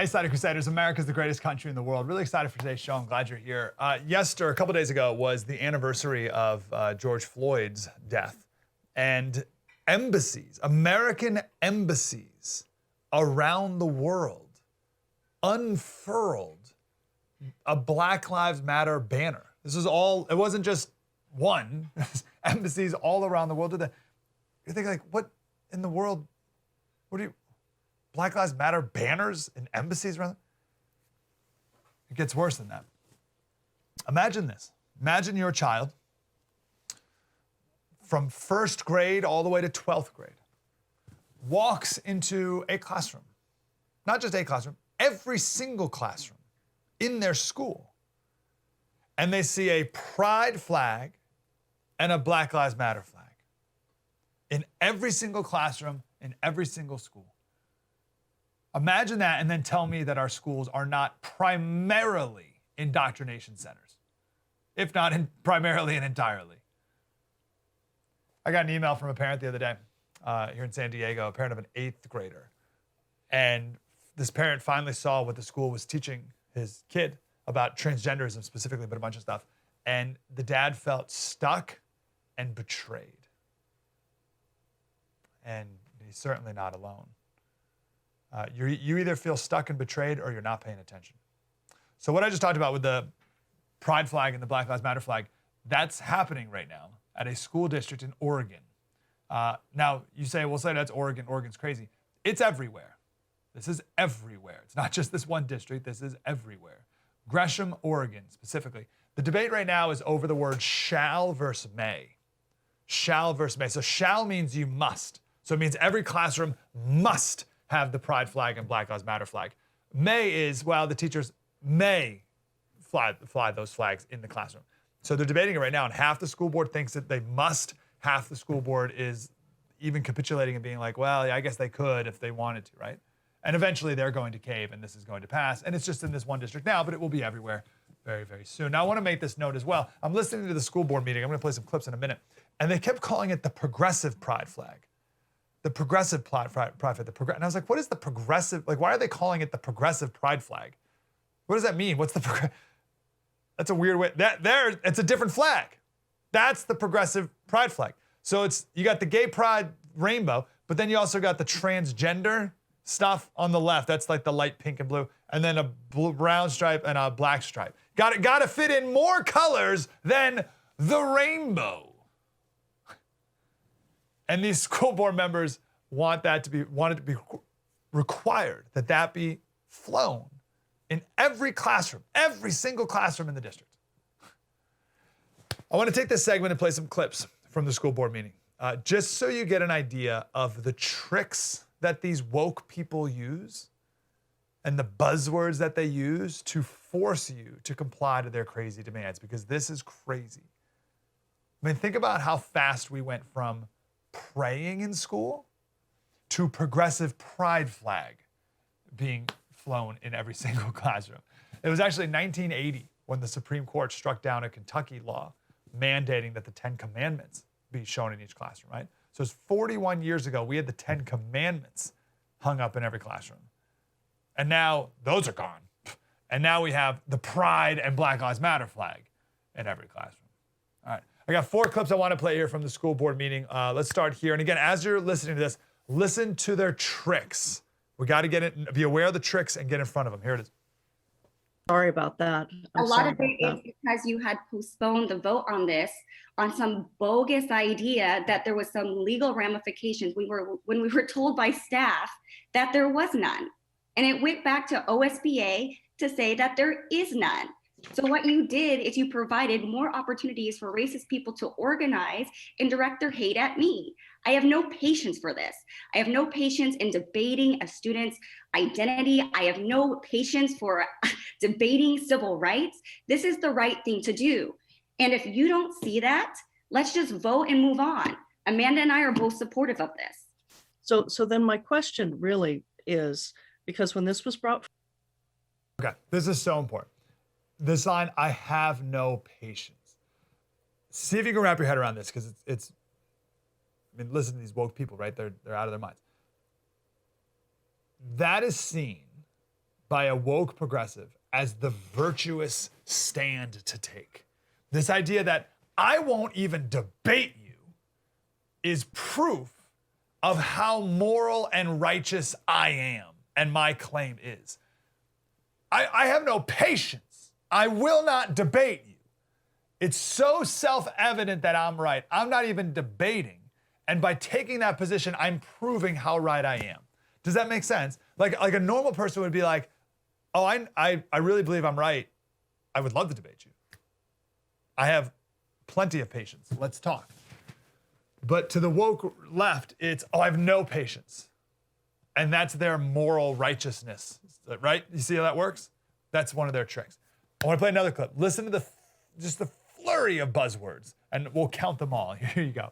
Hey, Slater Crusaders, America's the greatest country in the world. Really excited for today's show. I'm glad you're here. A couple days ago, was the anniversary of George Floyd's death. And embassies, American embassies around the world unfurled a Black Lives Matter banner. This was all, it wasn't just one. Embassies all around the world did that. You're thinking like, what in the world, Black Lives Matter banners in embassies around? It gets worse than that. Imagine this. Imagine your child from first grade all the way to 12th grade walks into a classroom. Not just a classroom, every single classroom in their school. And they see a pride flag and a Black Lives Matter flag in every single classroom, in every single school. Imagine that and then tell me that our schools are not primarily indoctrination centers, if not primarily and entirely. I got an email from a parent the other day here in San Diego, a parent of an 8th grader. And this parent finally saw what the school was teaching his kid about transgenderism specifically, but a bunch of stuff. And the dad felt stuck and betrayed. And he's certainly not alone. You either feel stuck and betrayed or you're not paying attention. So what I just talked about with the pride flag and the Black Lives Matter flag, that's happening right now at a school district in Oregon. Now, you say, well, say that's Oregon. Oregon's crazy. It's everywhere. This is everywhere. It's not just this one district. This is everywhere. Gresham, Oregon, specifically. The debate right now is over the word shall versus may. Shall versus may. So shall means you must. So it means every classroom must have the pride flag and Black Lives Matter flag. May is, well, the teachers may fly those flags in the classroom. So they're debating it right now, and half the school board thinks that they must, half the school board is even capitulating and being like, well, yeah, I guess they could if they wanted to, right? And eventually they're going to cave and this is going to pass. And it's just in this one district now, but it will be everywhere very, very soon. Now I want to make this note as well. I'm listening to the school board meeting. I'm going to play some clips in a minute. And they kept calling it the progressive pride flag. The progressive pride flag. And I was like, what is the progressive? Like, why are they calling it the progressive pride flag? What does that mean? What's the That's a weird way. It's a different flag. That's the progressive pride flag. So you got the gay pride rainbow, but then you also got the transgender stuff on the left. That's like the light pink and blue, and then a brown stripe and a black stripe. Got to fit in more colors than the rainbow. And these school board members want it to be required that be flown in every classroom, every single classroom in the district. I want to take this segment and play some clips from the school board meeting, just so you get an idea of the tricks that these woke people use and the buzzwords that they use to force you to comply to their crazy demands, because this is crazy. I mean, think about how fast we went from praying in school to progressive pride flag being flown in every single classroom. It was actually 1980 when the Supreme Court struck down a Kentucky law mandating that the 10 Commandments be shown in each classroom, right? So it's 41 years ago, we had the 10 Commandments hung up in every classroom. And now those are gone. And now we have the Pride and Black Lives Matter flag in every classroom. All right, I got 4 clips I want to play here from the school board meeting. Let's start here. And again, as you're listening to this, listen to their tricks. We got to be aware of the tricks and get in front of them. Here it is. Sorry about that. A lot of it is because you had postponed the vote on this on some bogus idea that there was some legal ramifications. When we were told by staff that there was none. And it went back to OSBA to say that there is none. So what you did is you provided more opportunities for racist people to organize and direct their hate at me. I have no patience for this. I have no patience in debating a student's identity. I have no patience for debating civil rights. This is the right thing to do. And if you don't see that, let's just vote and move on. Amanda and I are both supportive of this. So then my question really is, because when this was brought. Okay, this is so important. This line, I have no patience. See if you can wrap your head around this, because it's I mean, listen to these woke people, right? They're out of their minds. That is seen by a woke progressive as the virtuous stand to take. This idea that I won't even debate you is proof of how moral and righteous I am and my claim is. I have no patience. I will not debate you. It's so self-evident that I'm right. I'm not even debating. And by taking that position, I'm proving how right I am. Does that make sense? Like a normal person would be like, oh, I really believe I'm right. I would love to debate you. I have plenty of patience. Let's talk. But to the woke left, it's, oh, I have no patience. And that's their moral righteousness, right? You see how that works? That's one of their tricks. I want to play another clip. Listen to just the flurry of buzzwords, and we'll count them all. Here you go.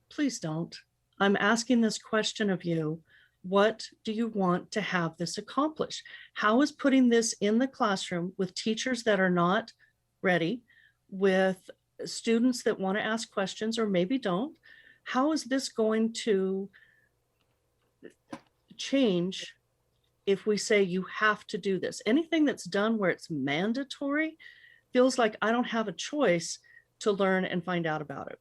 Please don't. I'm asking this question of you. What do you want to have this accomplish? How is putting this in the classroom with teachers that are not ready, with students that want to ask questions or maybe don't, how is this going to change if we say you have to do this? Anything that's done where it's mandatory feels like I don't have a choice to learn and find out about it.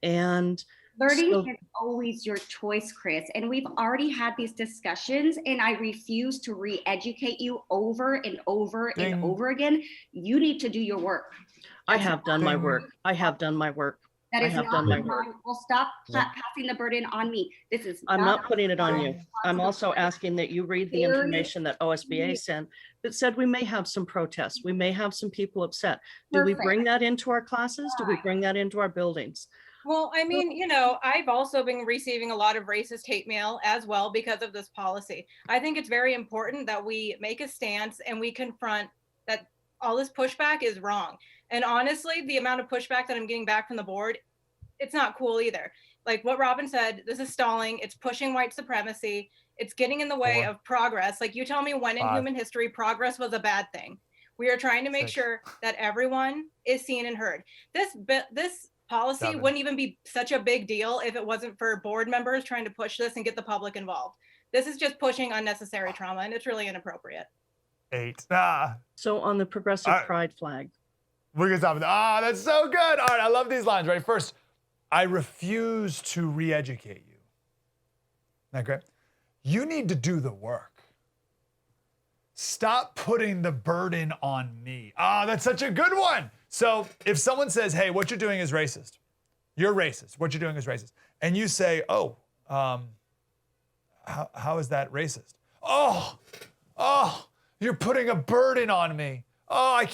And learning so, is always your choice, Chris. And we've already had these discussions, and I refuse to re-educate you over and over and over again. You need to do your work. I have done my work. I have done my work. That is I have not done my work. Well, stop passing the burden on me. This is I'm not putting it on you. I'm also asking that you read the information that OSBA sent that said we may have some protests. We may have some people upset. Do we bring that into our classes? Do we bring that into our buildings? Well, I mean, you know, I've also been receiving a lot of racist hate mail as well because of this policy. I think it's very important that we make a stance and we confront that all this pushback is wrong. And honestly, the amount of pushback that I'm getting back from the board, it's not cool either. Like what Robin said, this is stalling. It's pushing white supremacy. It's getting in the way of progress. Like you tell me when in human history, progress was a bad thing. We are trying to make sure that everyone is seen and heard. This policy wouldn't even be such a big deal if it wasn't for board members trying to push this and get the public involved. This is just pushing unnecessary trauma, and it's really inappropriate. 8. So on the progressive pride flag. We're gonna stop with that. That's so good. All right, I love these lines. Ready? First, I refuse to re-educate you. Okay? You need to do the work. Stop putting the burden on me. That's such a good one. So if someone says, hey, what you're doing is racist, you're racist, what you're doing is racist, and you say, oh, how is that racist? Oh, you're putting a burden on me. Oh,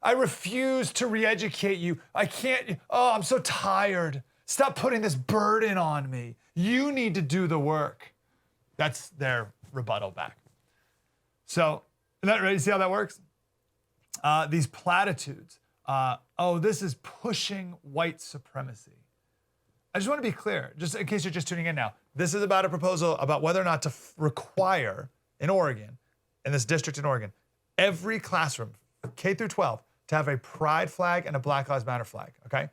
I refuse to re-educate you. I'm so tired. Stop putting this burden on me. You need to do the work. That's their rebuttal back. So, you see how that works? These platitudes. This is pushing white supremacy. I just want to be clear, just in case you're just tuning in now. This is about a proposal about whether or not to require in Oregon, in this district in Oregon, every classroom, K through 12, to have a pride flag and a Black Lives Matter flag, okay?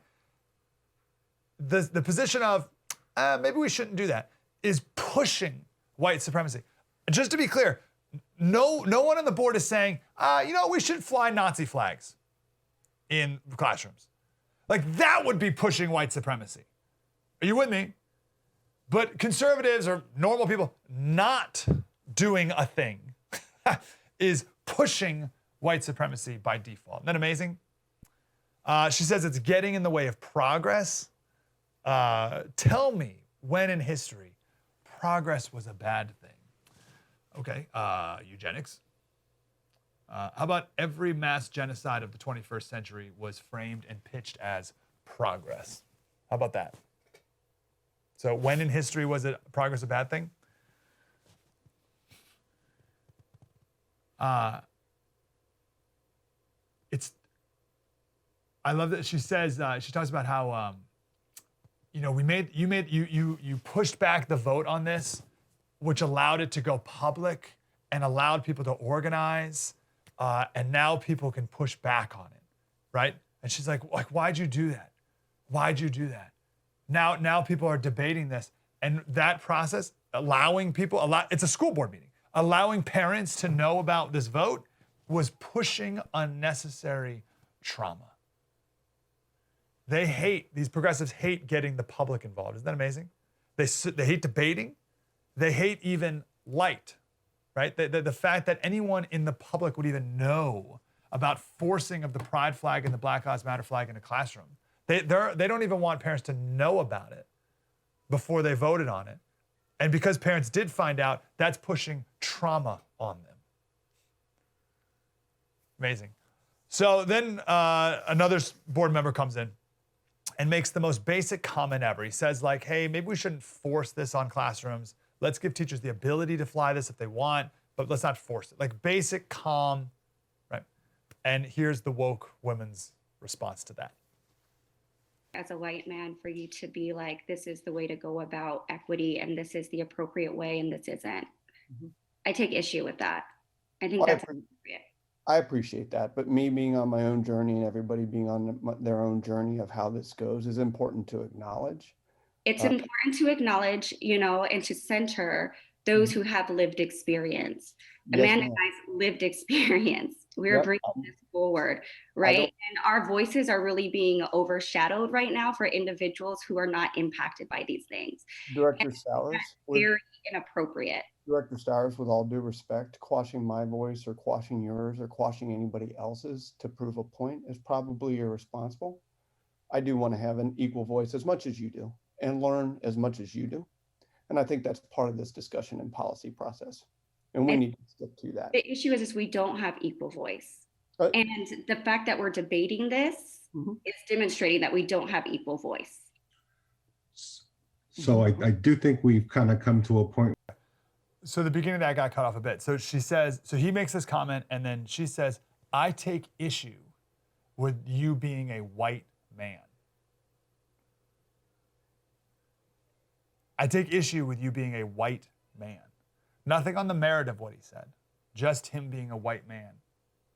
The position of, maybe we shouldn't do that, is pushing white supremacy. Just to be clear, no one on the board is saying, we should fly Nazi flags in classrooms. Like that would be pushing white supremacy. Are you with me? But conservatives or normal people not doing a thing is pushing white supremacy by default. Isn't that amazing? She says it's getting in the way of progress. Tell me when in history progress was a bad thing. Okay, eugenics. How about every mass genocide of the 21st century was framed and pitched as progress? How about that? So when in history was progress a bad thing? I love that she says, she talks about how, you pushed back the vote on this, which allowed it to go public and allowed people to organize. And now people can push back on it, right? And she's like, why'd you do that? Why'd you do that? Now people are debating this, and that process, allowing people, it's a school board meeting, allowing parents to know about this vote was pushing unnecessary trauma. These progressives hate getting the public involved. Isn't that amazing? They hate debating. They hate even light, right? The fact that anyone in the public would even know about forcing of the pride flag and the Black Lives Matter flag in a classroom. They don't even want parents to know about it before they voted on it. And because parents did find out, that's pushing trauma on them. Amazing. So then another board member comes in and makes the most basic comment ever. He says like, hey, maybe we shouldn't force this on classrooms. Let's give teachers the ability to fly this if they want, but let's not force it. Like basic, calm, right? And here's the woke women's response to that. As a white man, for you to be like, this is the way to go about equity and this is the appropriate way and this isn't. Mhm. I take issue with that. I think that's appropriate. I appreciate that, but me being on my own journey and everybody being on their own journey of how this goes is important to acknowledge. It's important to acknowledge, you know, and to center those who have lived experience. Yes, Amanda ma'am. and I's lived experience. We're Yep. bringing this forward, right? And our voices are really being overshadowed right now for individuals who are not impacted by these things. Director Stowers, Very inappropriate. Director Stowers, with all due respect, quashing my voice or quashing yours or quashing anybody else's to prove a point is probably irresponsible. I do want to have an equal voice as much as you do and learn as much as you do. And I think that's part of this discussion and policy process. And we And need to stick to that. the issue is we don't have equal voice. Right. And the fact that we're debating this Mhm. is demonstrating that we don't have equal voice. So I do think we've kind of come to a point. So the beginning of that got cut off a bit. So she says, so he makes this comment and then she says, I take issue with you being a white man. I take issue with you being a white man. Nothing on the merit of what he said. Just him being a white man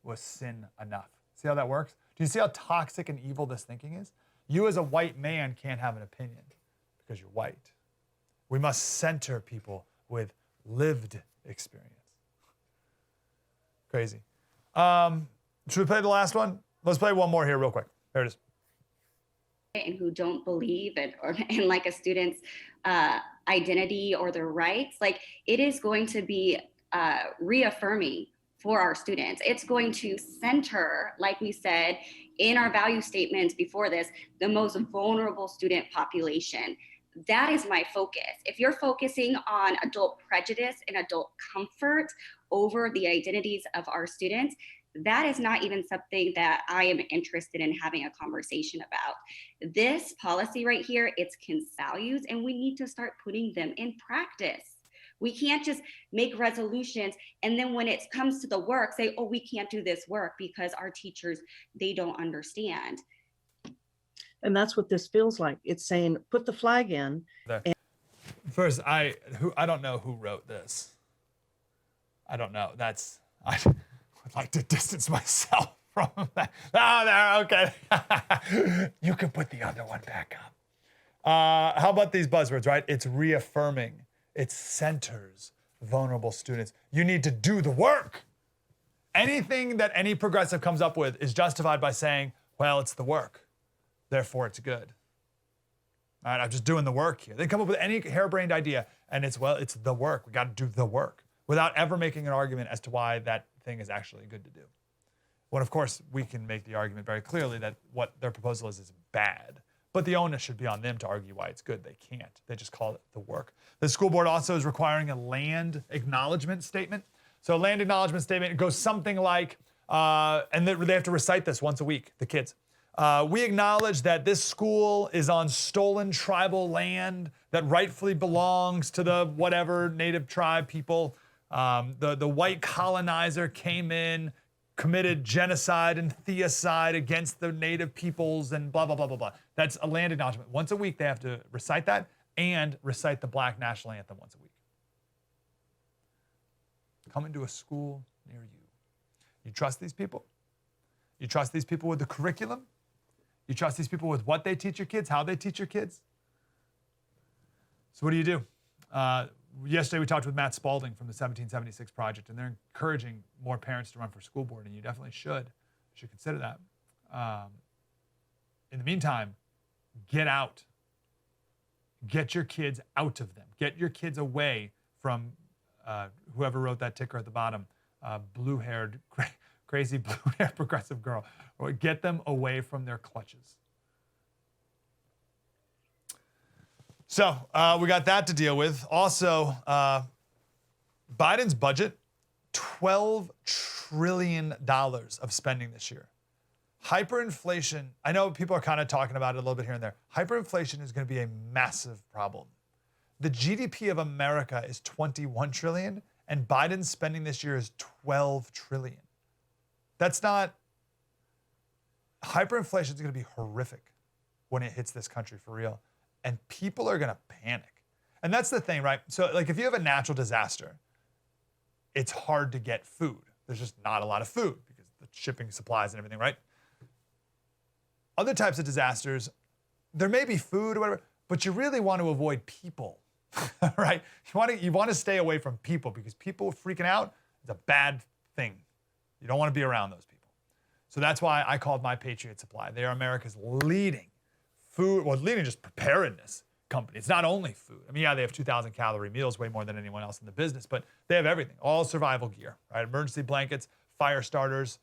was sin enough. See how that works? Do you see how toxic and evil this thinking is? You as a white man can't have an opinion because you're white. We must center people with lived experience. Crazy. Should we play the last one? Let's play one more here real quick. There it is. And who don't believe in like a student's identity or their rights, like it is going to be reaffirming for our students. It's going to center, like we said in our value statements before this, the most vulnerable student population. That is my focus. If you're focusing on adult prejudice and adult comfort over the identities of our students, that is not even something that I am interested in having a conversation about. This policy right here, it's King's values, and we need to start putting them in practice. We can't just make resolutions and then when it comes to the work, say, oh, we can't do this work because our teachers, they don't understand. And that's what this feels like. It's saying, put the flag in. First, I don't know who wrote this. I don't know. I would like to distance myself from that. Oh, there, okay. You can put the other one back up. How about these buzzwords, right? It's reaffirming. It centers vulnerable students. You need to do the work. Anything that any progressive comes up with is justified by saying, well, it's the work. Therefore, it's good. All right, I'm just doing the work here. They come up with any harebrained idea, and it's, well, it's the work. We got to do the work without ever making an argument as to why that thing is actually good to do. When, of course, we can make the argument very clearly that what their proposal is bad. But the onus should be on them to argue why it's good. They can't. They just call it the work. The school board also is requiring a land acknowledgement statement. So a land acknowledgement statement goes something like, and they have to recite this once a week, the kids. We acknowledge that this school is on stolen tribal land that rightfully belongs to the whatever native tribe people. The white colonizer came in, committed genocide and theocide against the native peoples and blah, blah, blah, blah, blah. That's a land acknowledgement. Once a week, they have to recite that and recite the Black national anthem once a week. Come into a school near you. You trust these people? You trust these people with the curriculum? You trust these people with what they teach your kids, how they teach your kids? So what do? Yesterday we talked with Matt Spalding from the 1776 Project, and they're encouraging more parents to run for school board, and you definitely should. You should consider that. In the meantime, get out. Get your kids out of them. Get your kids away from whoever wrote that ticker at the bottom, blue-haired, crazy blue-haired progressive girl. Or get them away from their clutches. So we got that to deal with. Also, Biden's budget, $12 trillion of spending this year. Hyperinflation, I know people are kind of talking about it a little bit here and there. Hyperinflation is going to be a massive problem. The GDP of America is 21 trillion, and Biden's spending this year is 12 trillion. That's not, hyperinflation is going to be horrific when it hits this country for real. And people are going to panic. And that's the thing, right? So like if you have a natural disaster, it's hard to get food. There's just not a lot of food because the shipping supplies and everything, right? Other types of disasters, there may be food or whatever, but you really want to avoid people, right? You want to stay away from people because people freaking out is a bad thing. You don't want to be around those people. So that's why I called my Patriot Supply. They are America's leading food, well, leading just preparedness company. It's not only food. I mean, yeah, they have 2,000 calorie meals, way more than anyone else in the business, but they have everything, all survival gear, right? Emergency blankets, fire starters,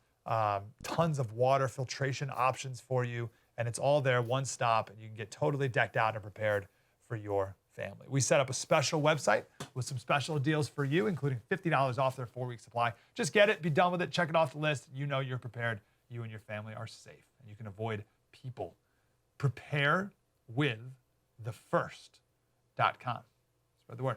tons of water filtration options for you, and it's all there, one stop, and you can get totally decked out and prepared for your family. We set up a special website with some special deals for you, including $50 off their 4-week supply. Just get it, be done with it, check it off the list. You know you're prepared. You and your family are safe, and you can avoid people. Prepare with thefirst.com. Spread the word.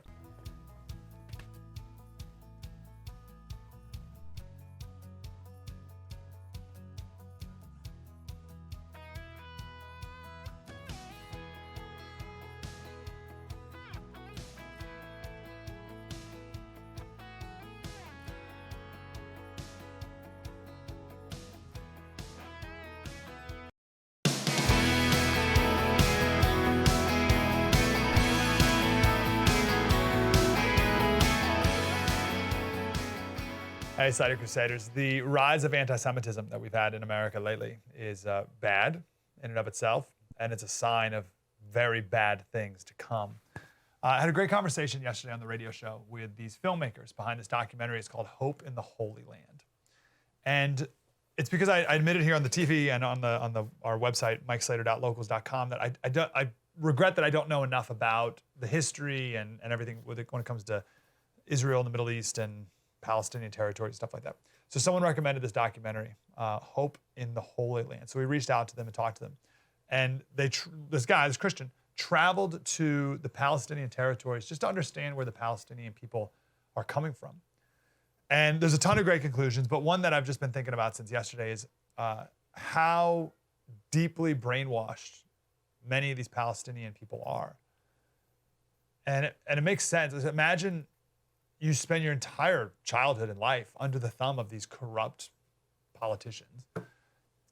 Hey, Slater Crusaders. The rise of anti-Semitism that we've had in America lately is bad in and of itself, and it's a sign of very bad things to come. I had a great conversation yesterday on the radio show with these filmmakers behind this documentary. It's called Hope in the Holy Land. And it's because I admitted here on the TV and on our website, mikeslater.locals.com, that I regret that I don't know enough about the history and everything with it when it comes to Israel and the Middle East and Palestinian territory, stuff like that. So someone recommended this documentary, Hope in the Holy Land. So we reached out to them and talked to them. And this Christian, traveled to the Palestinian territories just to understand where the Palestinian people are coming from. And there's a ton of great conclusions, but one that I've just been thinking about since yesterday is how deeply brainwashed many of these Palestinian people are. And it makes sense. Imagine you spend your entire childhood and life under the thumb of these corrupt politicians,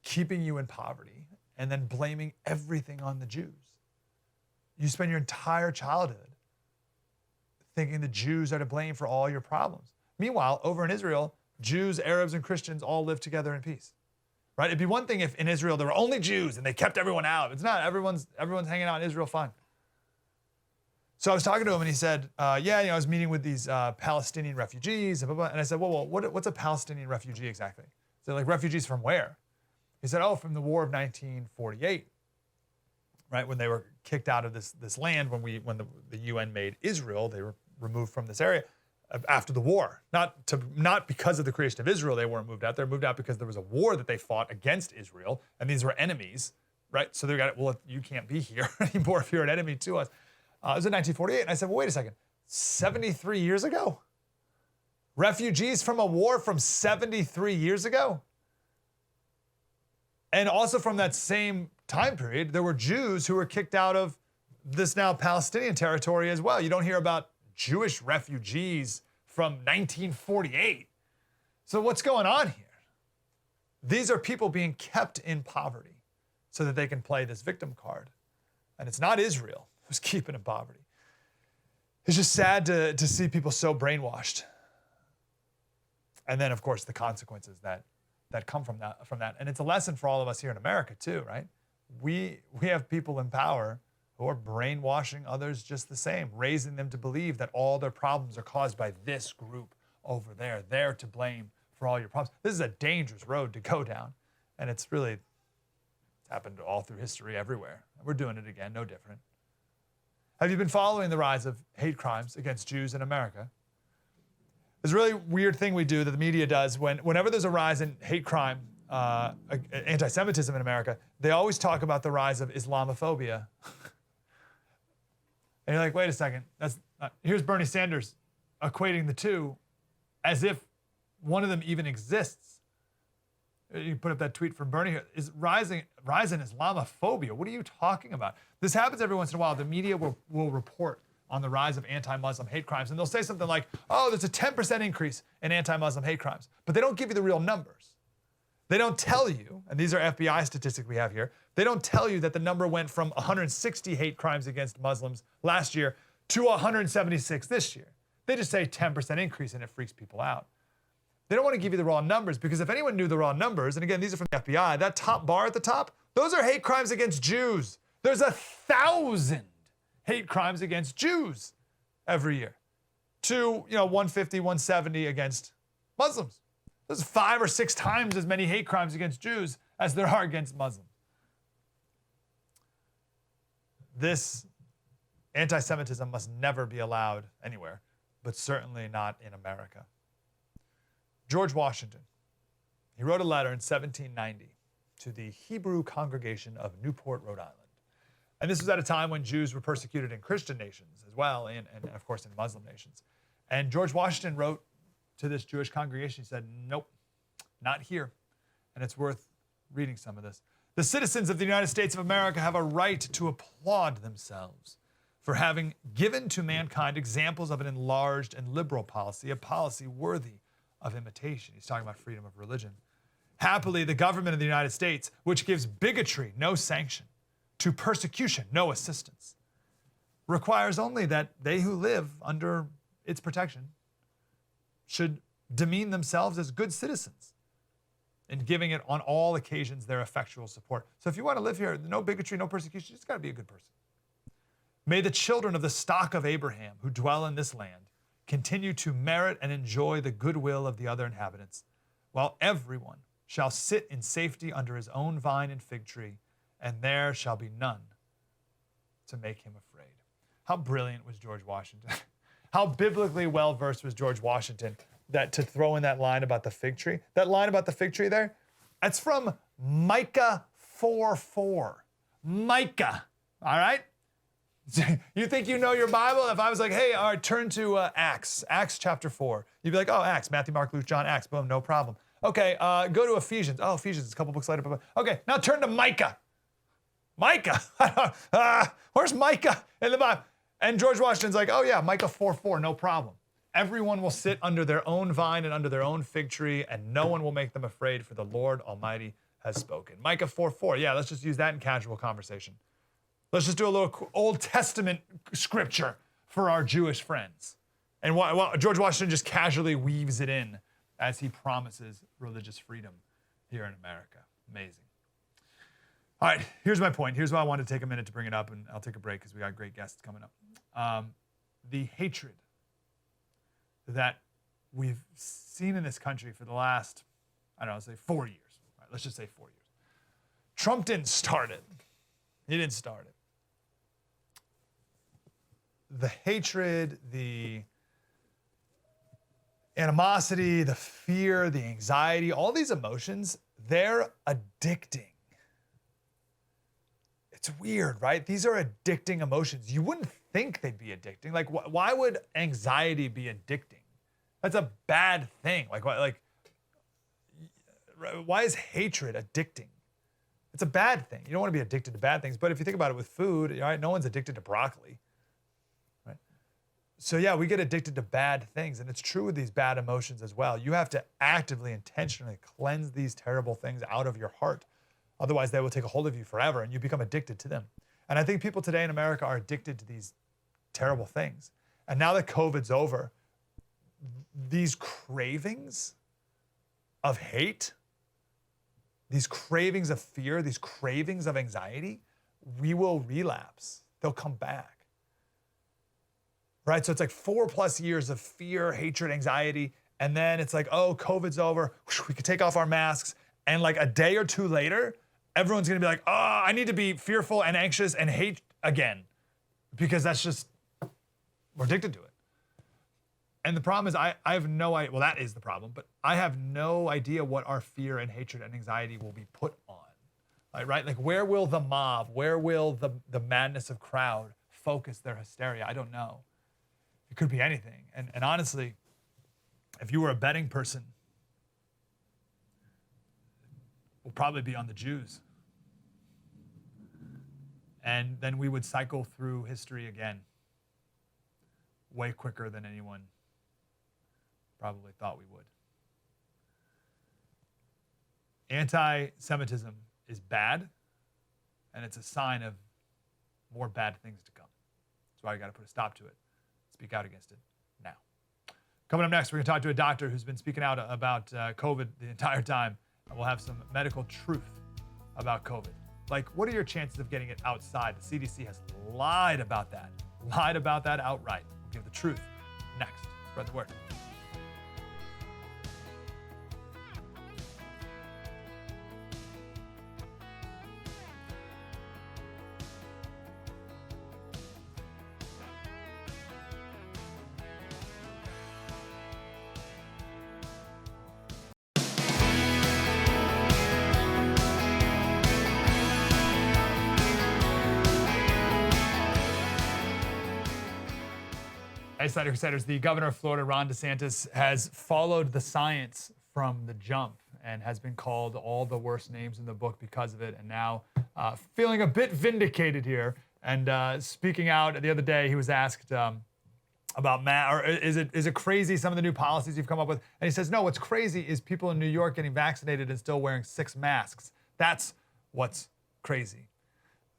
keeping you in poverty, and then blaming everything on the Jews. You spend your entire childhood thinking the Jews are to blame for all your problems. Meanwhile, over in Israel, Jews, Arabs, and Christians all live together in peace, right? It'd be one thing if in Israel there were only Jews and they kept everyone out. It's not. Everyone's hanging out in Israel fine. So I was talking to him and he said, I was meeting with these Palestinian refugees, and blah, blah, blah. And I said, well, what's a Palestinian refugee exactly? So like, refugees from where? He said, from the War of 1948, right? When they were kicked out of this land, when the UN made Israel, they were removed from this area after the war. Not because of the creation of Israel, they weren't moved out. They were moved out because there was a war that they fought against Israel, and these were enemies, right? So they got, you can't be here anymore if you're an enemy to us. It was in 1948, and I said, well, wait a second, 73 years ago? Refugees from a war from 73 years ago? And also from that same time period, there were Jews who were kicked out of this now Palestinian territory as well. You don't hear about Jewish refugees from 1948. So what's going on here? These are people being kept in poverty so that they can play this victim card. And it's not Israel who's keeping in poverty. It's just sad to see people so brainwashed. And then, of course, the consequences that come from that. And it's a lesson for all of us here in America too, right? We have people in power who are brainwashing others just the same, raising them to believe that all their problems are caused by this group over there. They're to blame for all your problems. This is a dangerous road to go down. And it's happened all through history everywhere. We're doing it again, no different. Have you been following the rise of hate crimes against Jews in America? There's a really weird thing we do that the media does whenever there's a rise in hate crime, anti-Semitism in America, they always talk about the rise of Islamophobia. And you're like, wait a second, here's Bernie Sanders equating the two as if one of them even exists. You put up that tweet from Bernie here, is rise in Islamophobia. What are you talking about? This happens every once in a while. The media will report on the rise of anti-Muslim hate crimes. And they'll say something like, oh, there's a 10% increase in anti-Muslim hate crimes. But they don't give you the real numbers. They don't tell you, and these are FBI statistics we have here, they don't tell you that the number went from 160 hate crimes against Muslims last year to 176 this year. They just say 10% increase and it freaks people out. They don't want to give you the raw numbers because if anyone knew the raw numbers, and again, these are from the FBI, that top bar at the top, those are hate crimes against Jews. There's 1,000 hate crimes against Jews every year to 150, 170 against Muslims. There's 5 or 6 times as many hate crimes against Jews as there are against Muslims. This anti-Semitism must never be allowed anywhere, but certainly not in America. George Washington, he wrote a letter in 1790 to the Hebrew congregation of Newport, Rhode Island. And this was at a time when Jews were persecuted in Christian nations as well, and of course in Muslim nations. And George Washington wrote to this Jewish congregation, he said, nope, not here. And it's worth reading some of this. The citizens of the United States of America have a right to applaud themselves for having given to mankind examples of an enlarged and liberal policy, a policy worthy of imitation. He's talking about freedom of religion. Happily, the government of the United States, which gives bigotry no sanction, to persecution no assistance, requires only that they who live under its protection should demean themselves as good citizens in giving it on all occasions their effectual support. So if you want to live here, no bigotry, no persecution, you just got to be a good person. May the children of the stock of Abraham who dwell in this land continue to merit and enjoy the goodwill of the other inhabitants, while everyone shall sit in safety under his own vine and fig tree, and there shall be none to make him afraid. How brilliant was George Washington? How biblically well-versed was George Washington that to throw in that line about the fig tree? That line about the fig tree there, that's from Micah 4:4. Micah, all right? You think you know your Bible? If I was like, hey, all right, turn to Acts chapter 4. You'd be like, oh, Acts, Matthew, Mark, Luke, John, Acts, boom, no problem. Okay, go to Ephesians. Oh, Ephesians, it's a couple books later. Okay, now turn to Micah. Micah, where's Micah in the Bible? And George Washington's like, oh yeah, Micah 4:4, no problem. Everyone will sit under their own vine and under their own fig tree, and no one will make them afraid, for the Lord Almighty has spoken. Micah 4:4, yeah, let's just use that in casual conversation. Let's just do a little Old Testament scripture for our Jewish friends. And George Washington just casually weaves it in as he promises religious freedom here in America. Amazing. All right, here's my point. Here's why I wanted to take a minute to bring it up, and I'll take a break because we got great guests coming up. The hatred that we've seen in this country for the last, say 4 years. All right, let's just say 4 years. Trump didn't start it. He didn't start it. The hatred, the animosity, the fear, the anxiety, all these emotions, they're addicting. It's weird, right? These are addicting emotions. You wouldn't think they'd be addicting. Like, why would anxiety be addicting? That's a bad thing. Why is hatred addicting? It's a bad thing. You don't want to be addicted to bad things. But if you think about it with food, right, no one's addicted to broccoli. Right? So yeah, we get addicted to bad things. And it's true with these bad emotions as well. You have to actively, intentionally cleanse these terrible things out of your heart. Otherwise, they will take a hold of you forever and you become addicted to them. And I think people today in America are addicted to these terrible things. And now that COVID's over, these cravings of hate, these cravings of fear, these cravings of anxiety, we will relapse. They'll come back. Right? So it's like 4+ years of fear, hatred, anxiety. And then it's like, oh, COVID's over. We could take off our masks. And like a day or two later, everyone's going to be like, oh, I need to be fearful and anxious and hate again. Because that's just, we're addicted to it. And the problem is I have no idea, well, that is the problem, but I have no idea what our fear and hatred and anxiety will be put on. Right? Like where will the mob, where will the madness of crowd focus their hysteria? I don't know. It could be anything. And honestly, if you were a betting person, we'll probably be on the Jews. And then we would cycle through history again way quicker than anyone probably thought we would. Anti-Semitism is bad, and it's a sign of more bad things to come. That's why we got to put a stop to it. Speak out against it now. Coming up next, we're going to talk to a doctor who's been speaking out about COVID the entire time, and we'll have some medical truth about COVID. Like, what are your chances of getting it outside? The CDC has lied about that outright. We'll give the truth next. Spread the word. Hey, Slater Crusaders, the governor of Florida, Ron DeSantis, has followed the science from the jump and has been called all the worst names in the book because of it, and now feeling a bit vindicated here. And speaking out the other day, he was asked about is it crazy some of the new policies you've come up with? And he says, no, what's crazy is people in New York getting vaccinated and still wearing 6 masks. That's what's crazy.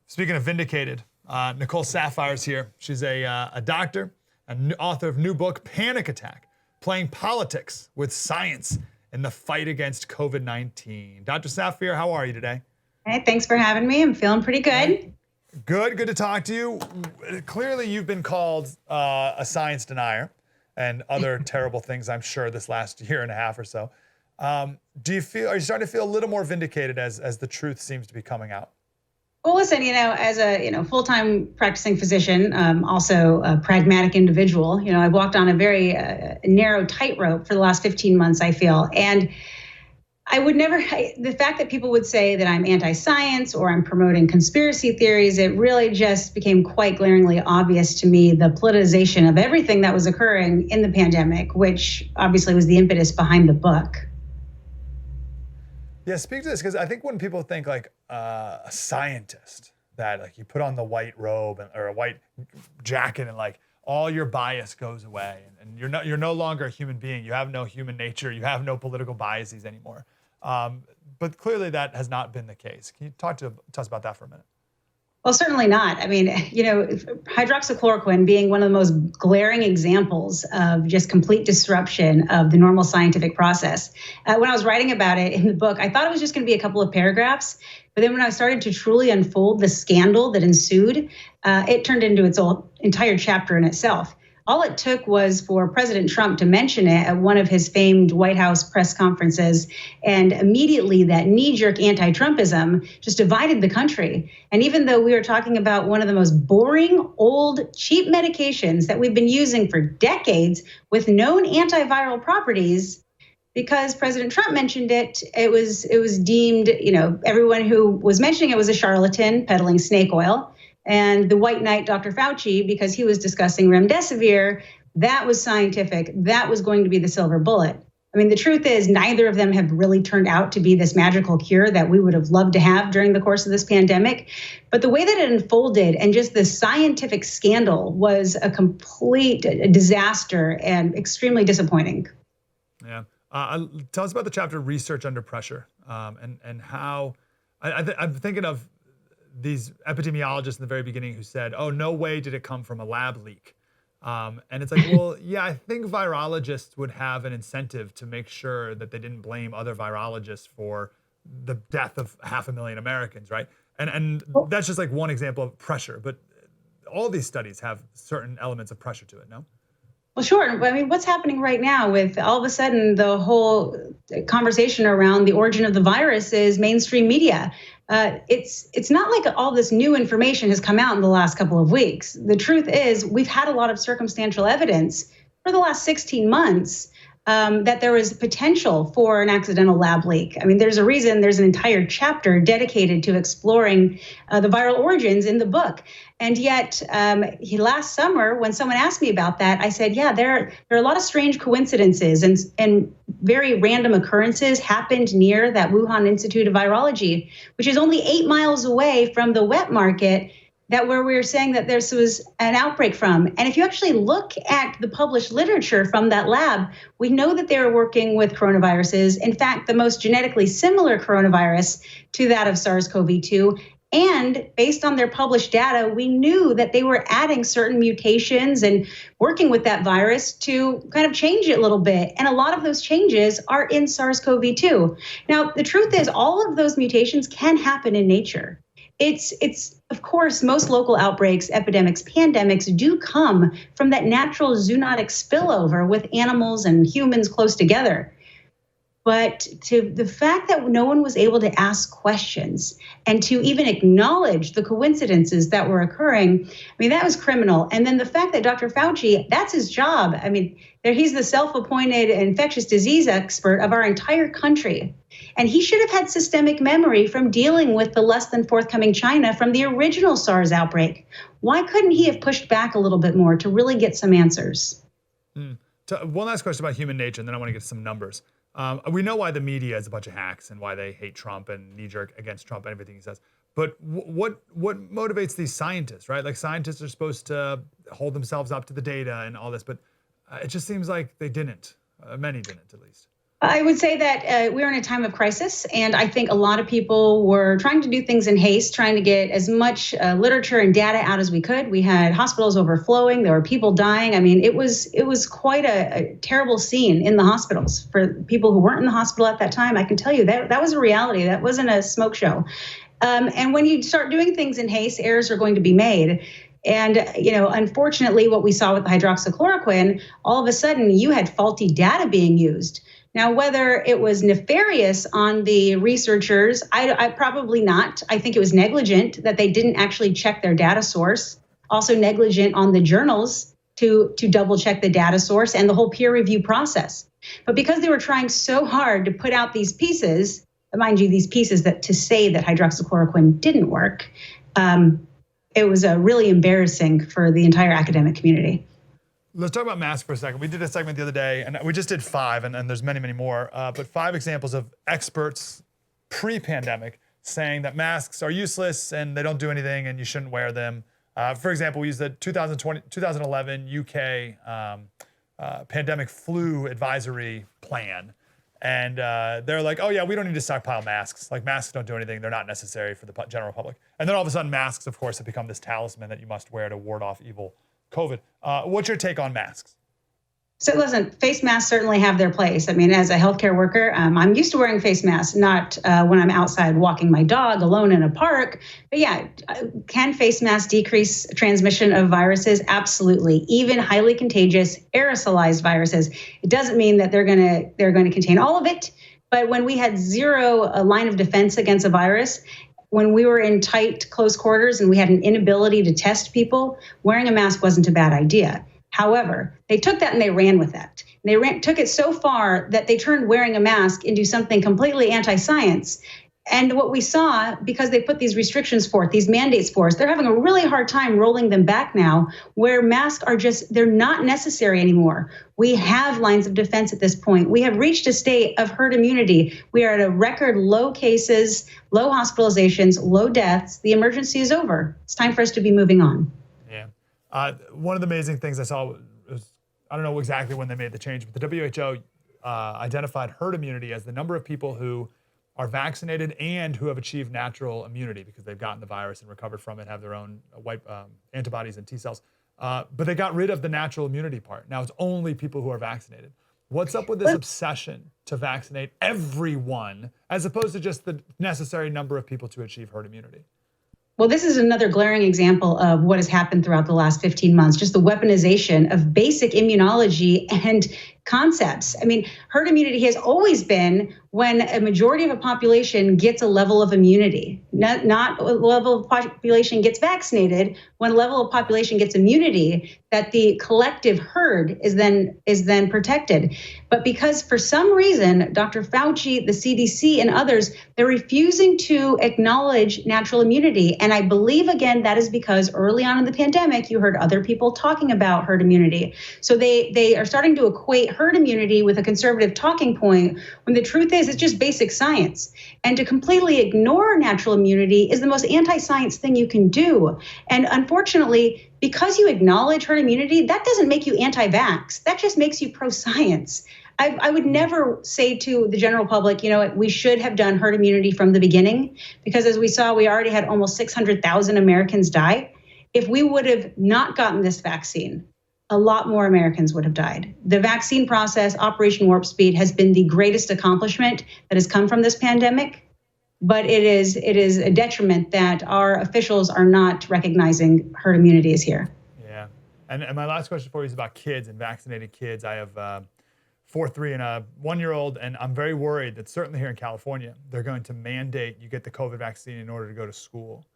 Speaking of vindicated, Nicole Saphier is here. She's a doctor, an author of new book, Panic Attack, Playing Politics with Science in the Fight Against COVID-19. Dr. Saphier, how are you today? Hey, thanks for having me. I'm feeling pretty good. Good to talk to you. Clearly, you've been called a science denier and other terrible things, I'm sure, this last year and a half or so. Are you starting to feel a little more vindicated as the truth seems to be coming out? Well, listen, as a full-time practicing physician, also a pragmatic individual, I've walked on a very narrow tightrope for the last 15 months, I feel. And I would never, the fact that people would say that I'm anti-science or I'm promoting conspiracy theories, it really just became quite glaringly obvious to me the politicization of everything that was occurring in the pandemic, which obviously was the impetus behind the book. Yeah, speak to this, because I think when people think like a scientist, that like you put on the white robe or a white jacket and like all your bias goes away and you're no longer a human being. You have no human nature. You have no political biases anymore. But clearly that has not been the case. Can you talk to us about that for a minute? Well, certainly not. I mean, hydroxychloroquine being one of the most glaring examples of just complete disruption of the normal scientific process. When I was writing about it in the book, I thought it was just going to be a couple of paragraphs. But then when I started to truly unfold the scandal that ensued, it turned into its entire chapter in itself. All it took was for President Trump to mention it at one of his famed White House press conferences. And immediately that knee-jerk anti-Trumpism just divided the country. And even though we were talking about one of the most boring, old, cheap medications that we've been using for decades with known antiviral properties, because President Trump mentioned it, it was deemed, everyone who was mentioning it was a charlatan peddling snake oil. And the white knight, Dr. Fauci, because he was discussing remdesivir, that was scientific. That was going to be the silver bullet. I mean, the truth is neither of them have really turned out to be this magical cure that we would have loved to have during the course of this pandemic. But the way that it unfolded and just the scientific scandal was a complete disaster and extremely disappointing. Yeah. Tell us about the chapter Research Under Pressure and how I'm thinking of these epidemiologists in the very beginning who said, oh, no way did it come from a lab leak. And it's like, well, yeah, I think virologists would have an incentive to make sure that they didn't blame other virologists for the death of 500,000 Americans, right? And that's just like one example of pressure, but all these studies have certain elements of pressure to it, no? Well, sure. I mean, what's happening right now with all of a sudden the whole conversation around the origin of the virus is mainstream media. It's not like all this new information has come out in the last couple of weeks. The truth is we've had a lot of circumstantial evidence for the last 16 months that there was potential for an accidental lab leak. I mean, there's a reason there's an entire chapter dedicated to exploring the viral origins in the book. And yet, last summer, when someone asked me about that, I said, yeah, there are a lot of strange coincidences and very random occurrences happened near that Wuhan Institute of Virology, which is only 8 miles away from the wet market where we were saying that this was an outbreak from. And if you actually look at the published literature from that lab, we know that they were working with coronaviruses. In fact, the most genetically similar coronavirus to that of SARS-CoV-2. And based on their published data, we knew that they were adding certain mutations and working with that virus to kind of change it a little bit. And a lot of those changes are in SARS-CoV-2. Now, the truth is all of those mutations can happen in nature. It's of course, most local outbreaks, epidemics, pandemics do come from that natural zoonotic spillover with animals and humans close together. But to the fact that no one was able to ask questions and to even acknowledge the coincidences that were occurring, I mean, that was criminal. And then the fact that Dr. Fauci, that's his job. I mean, he's the self-appointed infectious disease expert of our entire country. And he should have had systemic memory from dealing with the less than forthcoming China from the original SARS outbreak. Why couldn't he have pushed back a little bit more to really get some answers? So one last question about human nature, and then I want to get some numbers. We know why the media is a bunch of hacks and why they hate Trump and knee-jerk against Trump and everything he says. But what motivates these scientists, right? Like scientists are supposed to hold themselves up to the data and all this, but it just seems like they didn't. Many didn't, at least. I would say that we're in a time of crisis, and I think a lot of people were trying to do things in haste, trying to get as much literature and data out as we could. We had hospitals overflowing. There were people dying. I mean, it was quite a terrible scene in the hospitals. For people who weren't in the hospital at that time, I can tell you that was a reality. That wasn't a smoke show. And when you start doing things in haste, errors are going to be made. And, unfortunately, what we saw with the hydroxychloroquine, all of a sudden you had faulty data being used. Now, whether it was nefarious on the researchers, I probably not. I think it was negligent that they didn't actually check their data source. Also negligent on the journals to double check the data source and the whole peer review process. But because they were trying so hard to put out these pieces, mind you, these pieces that to say that hydroxychloroquine didn't work, it was really embarrassing for the entire academic community. Let's talk about masks for a second. We did a segment the other day, and we just did 5, and there's many, many more, but 5 examples of experts pre-pandemic saying that masks are useless and they don't do anything and you shouldn't wear them. For example, we used the 2011 UK pandemic flu advisory plan. And they're like, oh yeah, we don't need to stockpile masks. Like masks don't do anything. They're not necessary for the general public. And then all of a sudden masks, of course, have become this talisman that you must wear to ward off evil COVID. What's your take on masks? So listen, face masks certainly have their place. I mean, as a healthcare worker, I'm used to wearing face masks, not when I'm outside walking my dog alone in a park. But yeah, can face masks decrease transmission of viruses? Absolutely. Even highly contagious aerosolized viruses. It doesn't mean that they're going to contain all of it. But when we had zero line of defense against a virus, when we were in tight, close quarters and we had an inability to test people, wearing a mask wasn't a bad idea. However, they took that and they ran with that. They took it so far that they turned wearing a mask into something completely anti-science. And what we saw, because they put these restrictions forth, these mandates forth, they're having a really hard time rolling them back now, where masks are they're not necessary anymore. We have lines of defense at this point. We have reached a state of herd immunity. We are at a record low cases, low hospitalizations, low deaths. The emergency is over. It's time for us to be moving on. Yeah. One of the amazing things I saw was, I don't know exactly when they made the change, but the WHO identified herd immunity as the number of people who are vaccinated and who have achieved natural immunity because they've gotten the virus and recovered from it, have their own antibodies and T cells. but they got rid of the natural immunity part. Now it's only people who are vaccinated. What's up with this obsession to vaccinate everyone as opposed to just the necessary number of people to achieve herd immunity? Well, this is another glaring example of what has happened throughout the last 15 months, just the weaponization of basic immunology and concepts. I mean, herd immunity has always been when a majority of a population gets a level of immunity, not a level of population gets vaccinated, when a level of population gets immunity, that the collective herd is then protected. But because for some reason, Dr. Fauci, the CDC, and others, they're refusing to acknowledge natural immunity. And I believe, again, that is because early on in the pandemic, you heard other people talking about herd immunity. So they are starting to equate herd immunity with a conservative talking point, when the truth is it's just basic science. And to completely ignore natural immunity is the most anti-science thing you can do. And unfortunately, because you acknowledge herd immunity, that doesn't make you anti-vax. That just makes you pro-science. I would never say to the general public, we should have done herd immunity from the beginning, because as we saw, we already had almost 600,000 Americans die. If we would have not gotten this vaccine, a lot more Americans would have died. The vaccine process, Operation Warp Speed, has been the greatest accomplishment that has come from this pandemic. But it is a detriment that our officials are not recognizing herd immunity is here. Yeah. And my last question for you is about kids and vaccinated kids. I have 4, 3, and a 1-year-old, and I'm very worried that certainly here in California, they're going to mandate you get the COVID vaccine in order to go to school.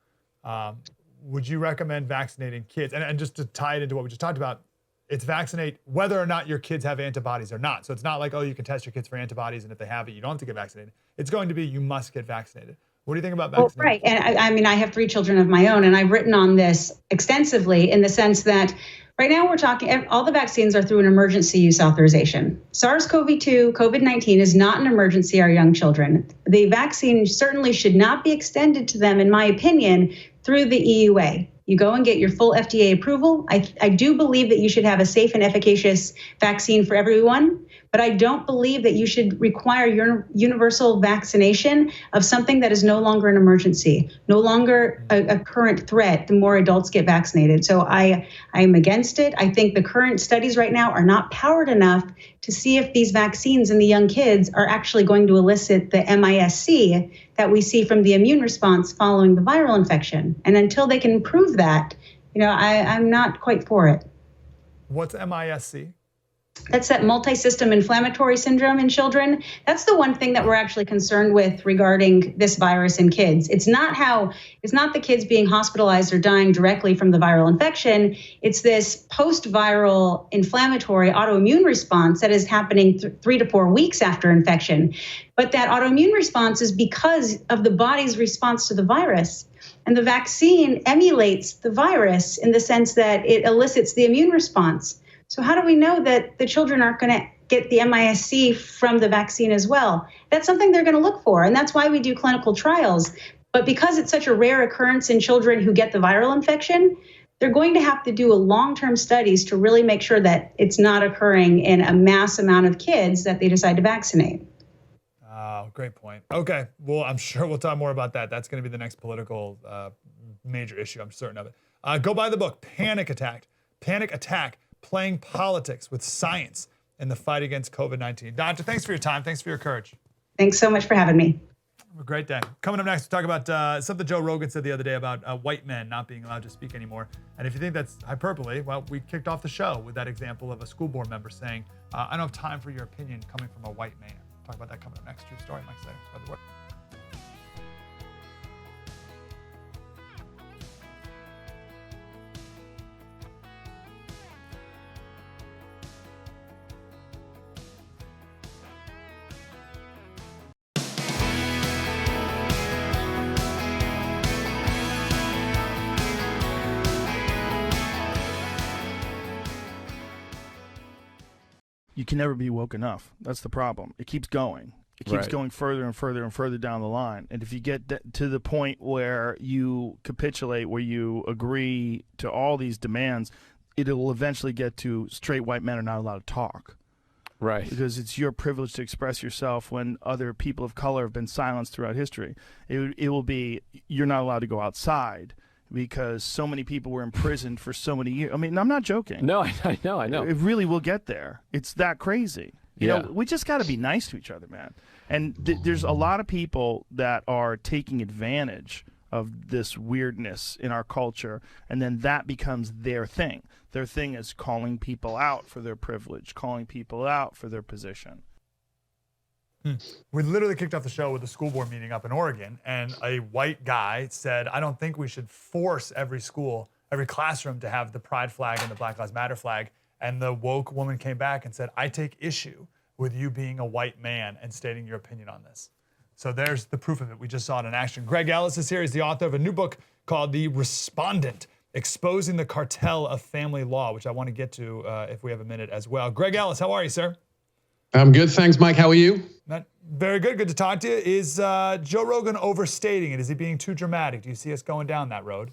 Would you recommend vaccinating kids? And just to tie it into what we just talked about, it's vaccinate whether or not your kids have antibodies or not. So it's not like, oh, you can test your kids for antibodies, and if they have it, you don't have to get vaccinated. It's going to be, you must get vaccinated. What do you think about vaccinating? Well, right. And I mean, I have 3 children of my own, and I've written on this extensively in the sense that right now we're talking, all the vaccines are through an emergency use authorization. SARS-CoV-2, COVID-19 is not an emergency, our young children. The vaccine certainly should not be extended to them, in my opinion, through the EUA. You go and get your full FDA approval. I do believe that you should have a safe and efficacious vaccine for everyone, but I don't believe that you should require your universal vaccination of something that is no longer an emergency, no longer a current threat the more adults get vaccinated. So I am against it. I think the current studies right now are not powered enough to see if these vaccines in the young kids are actually going to elicit the MISC that we see from the immune response following the viral infection. And until they can prove that, I'm not quite for it. What's MISC? That's that multi-system inflammatory syndrome in children. That's the one thing that we're actually concerned with regarding this virus in kids. It's not the kids being hospitalized or dying directly from the viral infection. It's this post-viral inflammatory autoimmune response that is happening 3 to 4 weeks after infection. But that autoimmune response is because of the body's response to the virus. And the vaccine emulates the virus in the sense that it elicits the immune response. So how do we know that the children aren't going to get the MISC from the vaccine as well? That's something they're going to look for. And that's why we do clinical trials. But because it's such a rare occurrence in children who get the viral infection, they're going to have to do long-term studies to really make sure that it's not occurring in a mass amount of kids that they decide to vaccinate. Oh, great point. Okay. Well, I'm sure we'll talk more about that. That's going to be the next political major issue. I'm certain of it. Go buy the book, Panic Attack. Playing Politics with Science in the Fight Against COVID-19. Doctor, thanks for your time. Thanks for your courage. Thanks so much for having me. Have a great day. Coming up next, we'll talk about something Joe Rogan said the other day about white men not being allowed to speak anymore. And if you think that's hyperbole, well, we kicked off the show with that example of a school board member saying, I don't have time for your opinion coming from a white man. Talk about that coming up next. True story, Mike Slater. Spread the word. You can never be woke enough. That's the problem. It keeps going. It keeps going further and further and further down the line. And if you get to the point where you capitulate, where you agree to all these demands, it will eventually get to straight white men are not allowed to talk. Right. Because it's your privilege to express yourself when other people of color have been silenced throughout history. It will be, you're not allowed to go outside because so many people were imprisoned for so many years. I mean, I'm not joking. No, I know. It really will get there. It's that crazy. You know, we just got to be nice to each other, man. And there's a lot of people that are taking advantage of this weirdness in our culture, and then that becomes their thing. Their thing is calling people out for their privilege, calling people out for their position. We literally kicked off the show with a school board meeting up in Oregon, and a white guy said, I don't think we should force every school, every classroom to have the pride flag and the Black Lives Matter flag. And the woke woman came back and said, I take issue with you being a white man and stating your opinion on this. So there's the proof of it. We just saw it in action. Greg Ellis is here. He's the author of a new book called The Respondent, Exposing the Cartel of Family Law, which I want to get to if we have a minute as well. Greg Ellis, how are you, sir? I'm good. Thanks, Mike. How are you? Very good. Good to talk to you. Is Joe Rogan overstating it? Is he being too dramatic? Do you see us going down that road?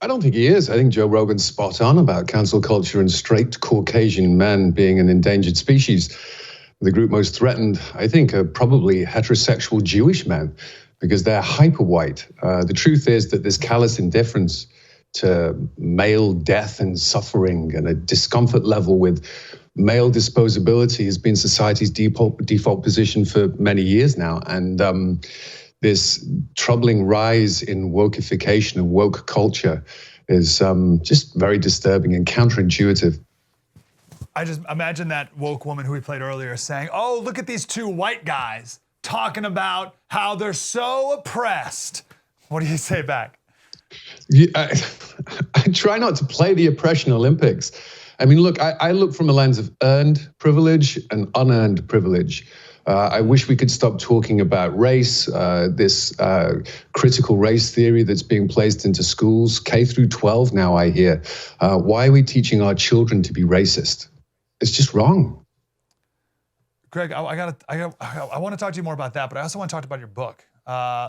I don't think he is. I think Joe Rogan's spot on about cancel culture and straight Caucasian men being an endangered species. The group most threatened, I think, are probably heterosexual Jewish men because they're hyper white. The truth is that this callous indifference to male death and suffering and a discomfort level with male disposability has been society's default position for many years now. And this troubling rise in wokeification and woke culture is just very disturbing and counterintuitive. I just imagine that woke woman who we played earlier saying, oh, look at these two white guys talking about how they're so oppressed. What do you say back? Yeah, I try not to play the oppression Olympics. I mean, look, I look from a lens of earned privilege and unearned privilege. I wish we could stop talking about race, this critical race theory that's being placed into schools, K through 12 now, I hear. Why are we teaching our children to be racist? It's just wrong. Greg, I want to talk to you more about that, but I also want to talk about your book.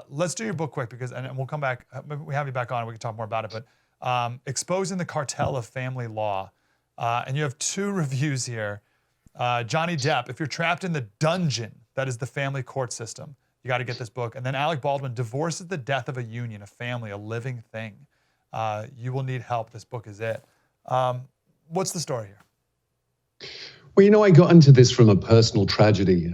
Let's do your book quick and we'll come back. Maybe we have you back on and we can talk more about it. But Exposing the Cartel of Family Law. And you have two reviews here. Johnny Depp, if you're trapped in the dungeon that is the family court system, you got to get this book. And then Alec Baldwin, Divorce is the Death of a Union, a Family, a Living Thing. You will need help. This book is it. What's the story here? Well, you know, I got into this from a personal tragedy.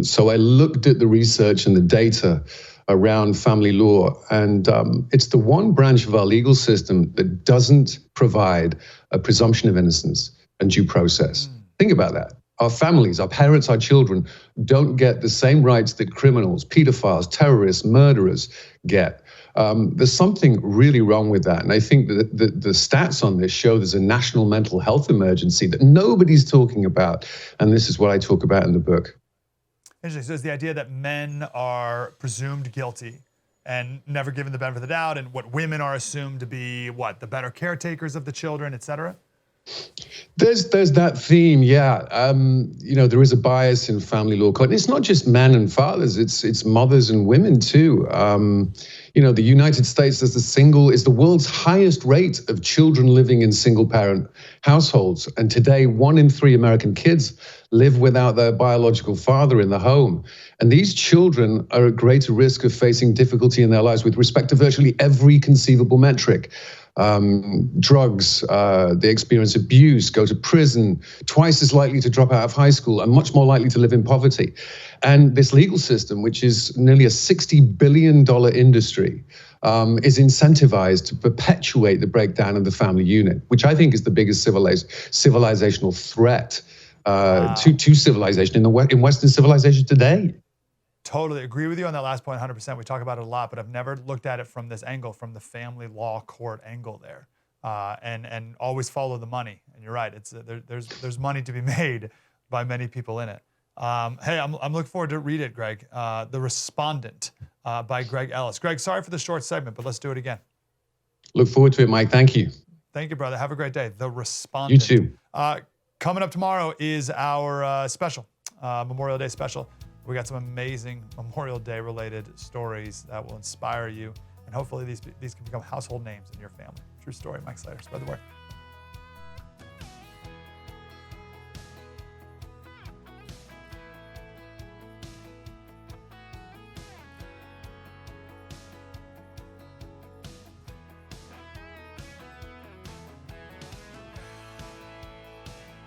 So I looked at the research and the data around family law, and it's the one branch of our legal system that doesn't provide a presumption of innocence and due process. Think about that. Our families, our parents, our children don't get the same rights that criminals, pedophiles, terrorists, murderers get. There's something really wrong with that. And I think that the stats on this show there's a national mental health emergency that nobody's talking about. And this is what I talk about in the book. Interesting. So it's the idea that men are presumed guilty and never given the benefit of the doubt, and what women are assumed to be, the better caretakers of the children, et cetera? There's that theme, yeah. You know, there is a bias in family law code. It's not just men and fathers; it's mothers and women too. You know, the United States is the world's highest rate of children living in single-parent households, and today 1 in 3 American kids live without their biological father in the home. And these children are at greater risk of facing difficulty in their lives with respect to virtually every conceivable metric. Drugs, they experience abuse, go to prison, twice as likely to drop out of high school, and much more likely to live in poverty. And this legal system, which is nearly a $60 billion industry, is incentivized to perpetuate the breakdown of the family unit, which I think is the biggest civilizational threat to civilization in Western civilization today. Totally agree with you on that last point, 100%. We talk about it a lot, but I've never looked at it from this angle, from the family law court angle there, and always follow the money. And you're right, it's there's money to be made by many people in it. Hey, I'm looking forward to read it, Greg. The Respondent by Greg Ellis. Greg, sorry for the short segment, but let's do it again. Look forward to it, Mike. Thank you. Thank you, brother. Have a great day. The Respondent. You too. Coming up tomorrow is our special, Memorial Day special. We got some amazing Memorial Day related stories that will inspire you, and hopefully these can become household names in your family. True story. Mike Slater, spread the word.